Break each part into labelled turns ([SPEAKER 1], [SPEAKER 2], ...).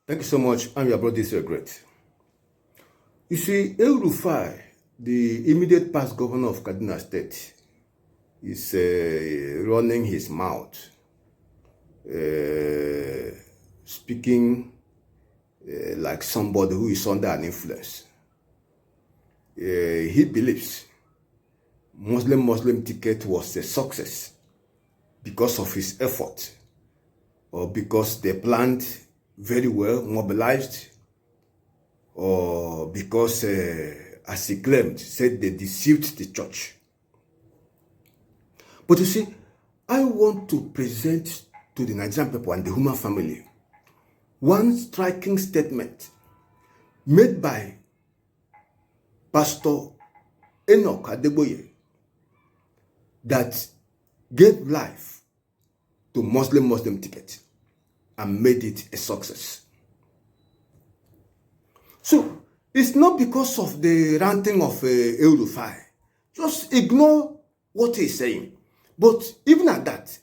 [SPEAKER 1] Thank you so much. I'm your brother, Regret. You see, EL-RUFAI, the immediate past governor of Kaduna State, is running his mouth, speaking like somebody who is under an influence. He believes Muslim ticket was a success because of his effort, or because they planned very well, mobilized, or because, as he claimed, said they deceived the church. But you see, I want to present to the Nigerian people and the human family one striking statement made by Pastor Adeboye that gave life to Muslim ticket and made it a success. So, it's not because of the ranting of EL-RUFAI. Just ignore what he's saying. But even at that,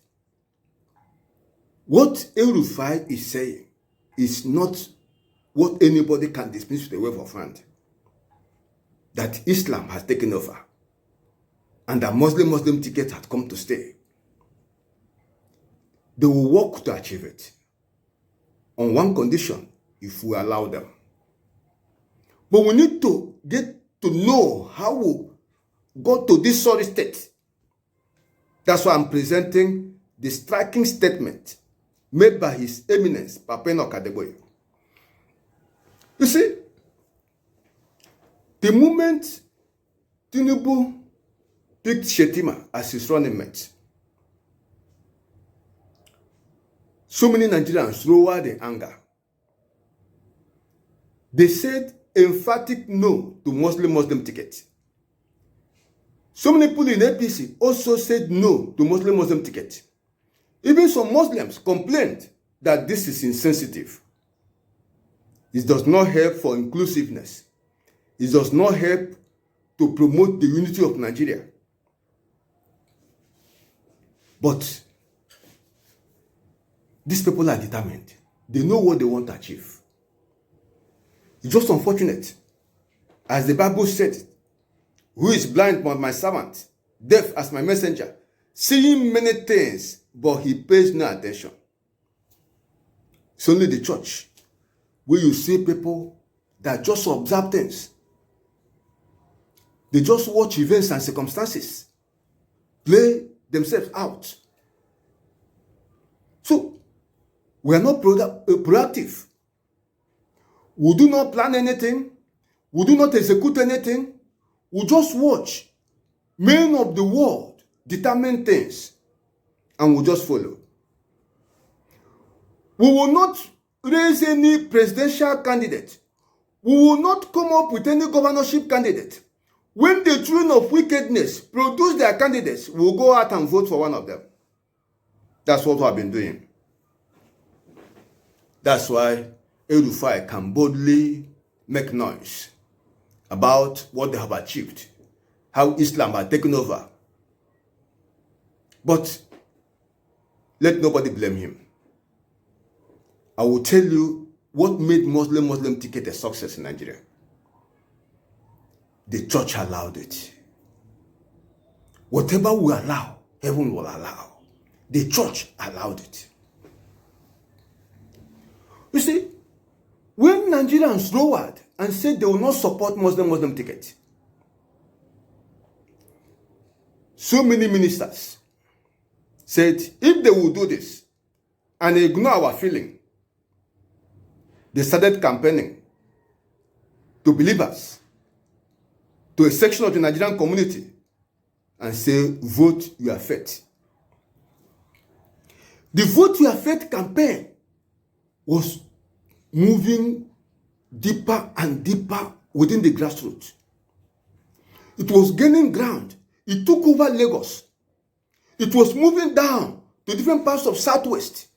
[SPEAKER 1] what EL-RUFAI is saying is not what anybody can dismiss with a wave of hand. That Islam has taken over and that Muslim ticket had come to stay. They will work to achieve it on one condition, if we allow them. But we need to get to know how we got to this sorry state. That's why I'm presenting the striking statement made by His Eminence, Papa Adeboye. You see, the moment Tinubu picked Shetima as his running mate, so many Nigerians lowered their anger. They said emphatic no to Muslim ticket. So many people in APC also said no to Muslim ticket. Even some Muslims complained that this is insensitive. It does not help for inclusiveness. It does not help to promote the unity of Nigeria. But these people are determined. They know what they want to achieve. It's just unfortunate. As the Bible said, who is blind but my servant, deaf as my messenger, seeing many things, but he pays no attention. It's only the church where you see people that just observe things. They just watch events and circumstances, play themselves out. So, we are not proactive. We do not plan anything. We do not execute anything. We just watch men of the world determine things and we just follow. We will not raise any presidential candidate. We will not come up with any governorship candidate. When the children of wickedness produce their candidates, we will go out and vote for one of them. That's what we have been doing. That's why EL-RUFAI can boldly make noise about what they have achieved, how Islam has taken over. But let nobody blame him. I will tell you what made Muslim ticket a success in Nigeria. The church allowed it. Whatever we allow, heaven will allow. The church allowed it. You see, when Nigerians lowered and said they will not support Muslim ticket, so many ministers said if they will do this and ignore our feeling, they started campaigning to believers, to a section of the Nigerian community, and say, vote your faith. The vote your faith campaign was moving deeper and deeper within the grassroots. It was gaining ground. It took over Lagos. It was moving down to different parts of Southwest.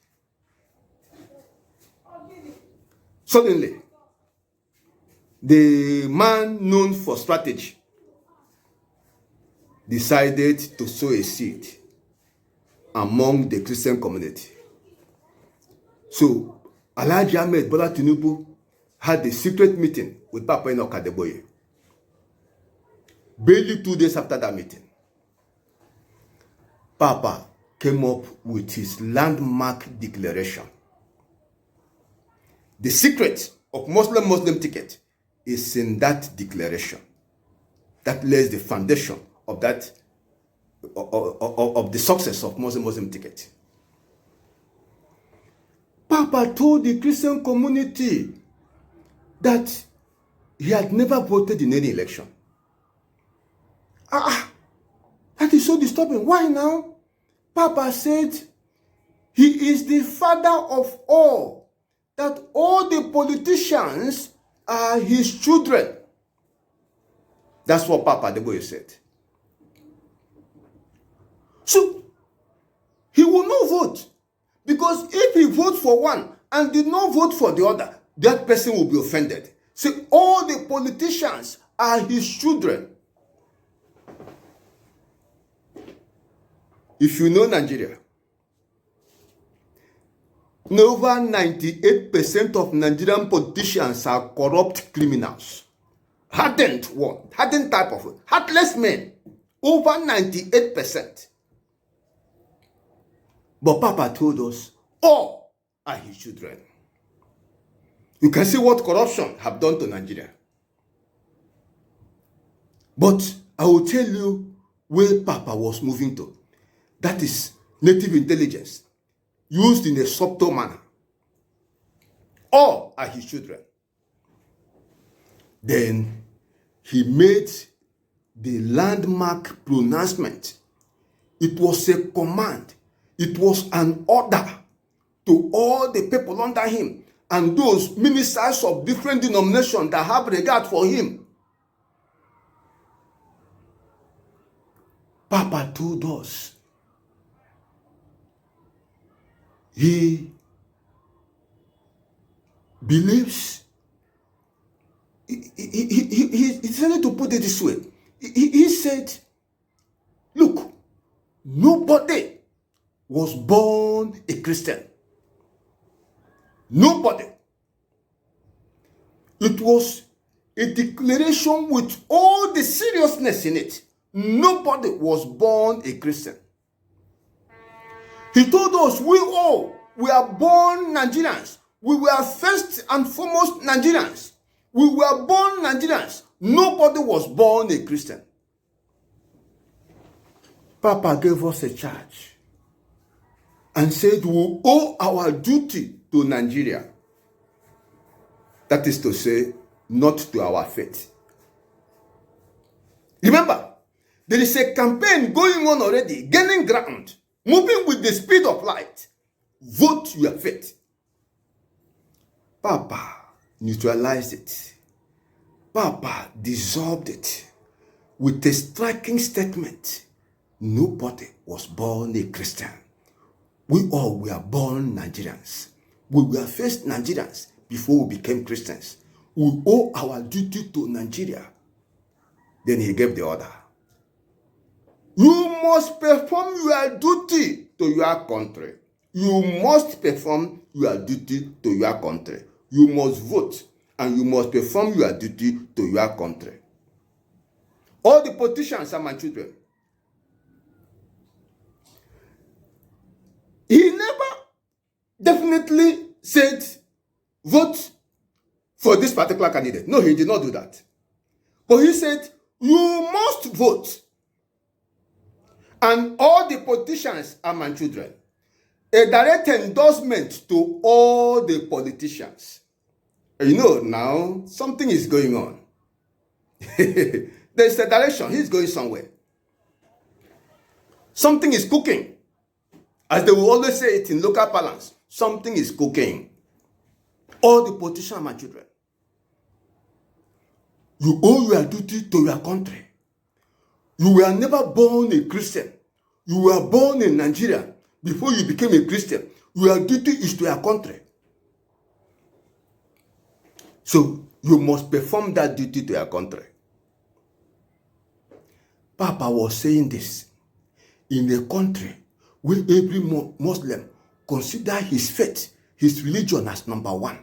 [SPEAKER 1] Suddenly, the man known for strategy decided to sow a seed among the Christian community. So, Alhaji Ahmed Bola Tinubu had a secret meeting with Papa Adeboye. Barely 2 days after that meeting, Papa came up with his landmark declaration. The secret of Muslim ticket is in that declaration. That lays the foundation of that of the success of Muslim ticket. Papa told the Christian community that he had never voted in any election. That is so disturbing. Why now? Papa said he is the father of all, that all the politicians are his children. That's what Papa Adeboye said. So, he will not vote. Because if he votes for one and did not vote for the other, that person will be offended. So, all the politicians are his children. If you know Nigeria, over 98% of Nigerian politicians are corrupt criminals. Hardened type of heartless men. Over 98%. But Papa told us all are his children. You can see what corruption have done to Nigeria. But I will tell you where Papa was moving to. That is native intelligence used in a subtle manner. All are his children. Then he made the landmark pronouncement. It was a command. It was an order to all the people under him and those ministers of different denominations that have regard for him. Papa told us he believes, he decided to put it this way. He said, look, nobody was born a Christian. Nobody. It was a declaration with all the seriousness in it. Nobody was born a Christian. He told us we all were born Nigerians. We were first and foremost Nigerians. We were born Nigerians. Nobody was born a Christian. Papa gave us a charge and said we owe our duty to Nigeria. That is to say, not to our faith. Remember, there is a campaign going on already, gaining ground, moving with the speed of light. Vote your faith. Papa neutralized it. Papa dissolved it with a striking statement. Nobody was born a Christian. We all were born Nigerians. We were first Nigerians before we became Christians. We owe our duty to Nigeria. Then he gave the order. You must perform your duty to your country. You must perform your duty to your country. You must vote and you must perform your duty to your country. All the politicians are my children. He never definitely said, vote for this particular candidate. No, he did not do that. But he said, you must vote. And all the politicians are my children. A direct endorsement to all the politicians. You know, now, something is going on. There's a direction. He's going somewhere. Something is cooking. As they will always say it in local parlance, something is cooking. All the politicians are my children. You owe your duty to your country. You were never born a Christian. You were born in Nigeria. Before you became a Christian, your duty is to your country. So you must perform that duty to your country. Papa was saying this in a country where every Muslim consider his faith his religion as number one.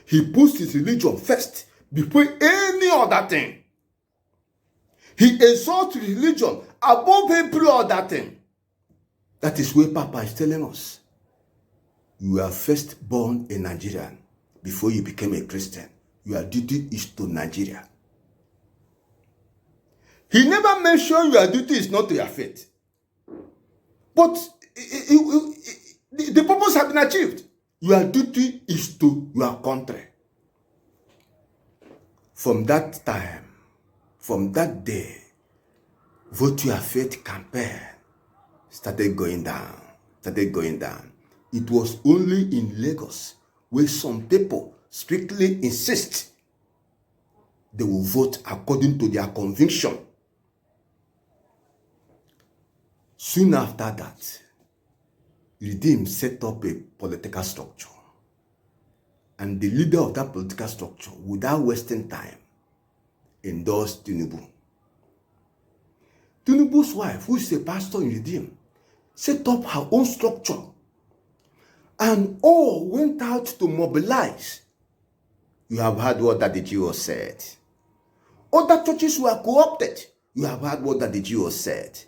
[SPEAKER 1] He puts his religion first before any other thing. He exalts religion above every other thing. That is where Papa is telling us. You were first born a Nigerian before you became a Christian. Your duty is to Nigeria. He never mentioned your duty is not to your faith. But the purpose has been achieved. Your duty is to your country. From that time, from that day, Vote Your Faith campaign started going down. It was only in Lagos where some people strictly insist they will vote according to their conviction. Soon after that, Redeem set up a political structure. And the leader of that political structure, without wasting time, endorsed Tinubu. Tinubu's wife, who is a pastor in Redeem, set up her own structure. And all went out to mobilize. You have heard what that the Jews said. Other churches were co-opted. You have heard what that the Jews said.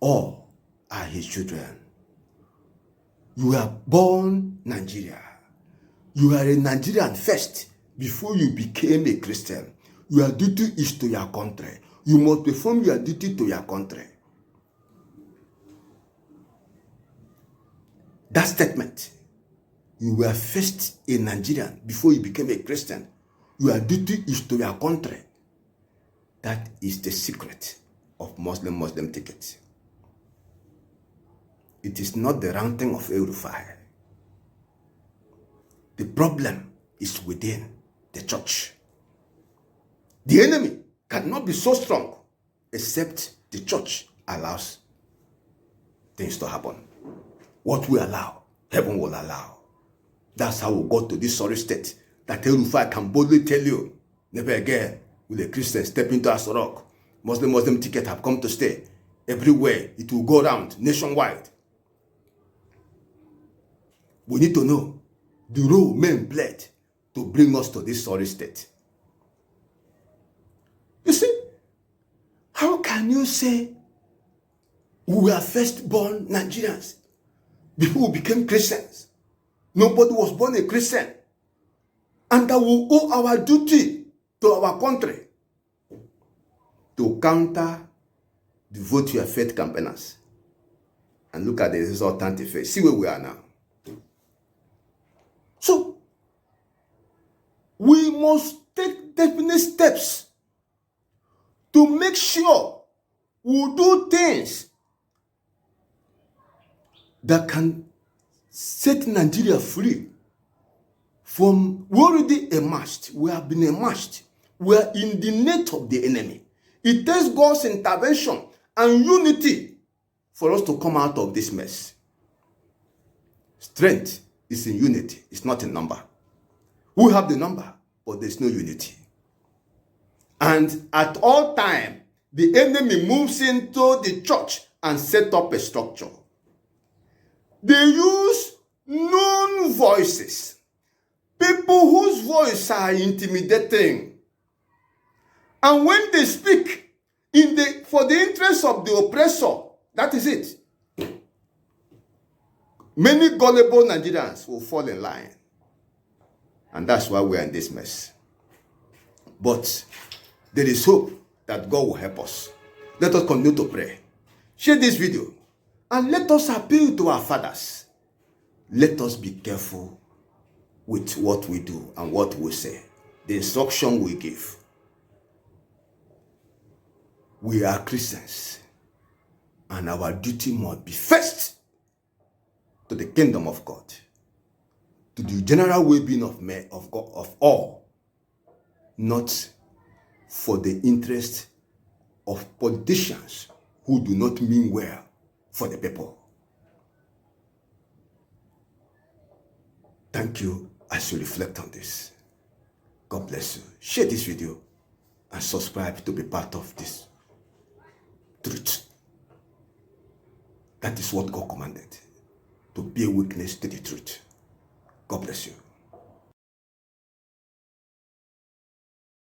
[SPEAKER 1] All are his children. You were born Nigeria. You are a Nigerian first before you became a Christian. Your duty is to your country. You must perform your duty to your country. That statement, you were first a Nigerian before you became a Christian. Your duty is to your country. That is the secret of Muslim ticket. It is not the ranting of EL-RUFAI. The problem is within the church. The enemy cannot be so strong except the church allows things to happen. What we allow, heaven will allow. That's how we got to this sorry state that EL-RUFAI can boldly tell you, never again will a Christian step into a rock. Muslim ticket have come to stay. Everywhere it will go around nationwide. We need to know the role men played to bring us to this sorry state. You see, how can you say we were first born Nigerians before we became Christians? Nobody was born a Christian. And that we owe our duty to our country to counter the Vote Your Faith campaigners. And look at the resultant effect. See where we are now. So, we must take definite steps to make sure we do things that can set Nigeria free from, we already emerged, we have been emerged, we are in the net of the enemy. It takes God's intervention and unity for us to come out of this mess. Strength is in unity, it's not in number. We have the number, but there's no unity. And at all time, the enemy moves into the church and set up a structure. They use known voices, people whose voices are intimidating. And when they speak for the interest of the oppressor, that is it. Many gullible Nigerians will fall in line. And that's why we are in this mess. But there is hope that God will help us. Let us continue to pray. Share this video and let us appeal to our fathers. Let us be careful with what we do and what we say. The instruction we give. We are Christians, and our duty must be first to the kingdom of God, to the general well-being of men, of God, of all, not for the interest of politicians who do not mean well for the people. Thank you as you reflect on this. God bless you. Share this video and subscribe to be part of this truth. That is what God commanded. to bear witness to the truth. God bless you.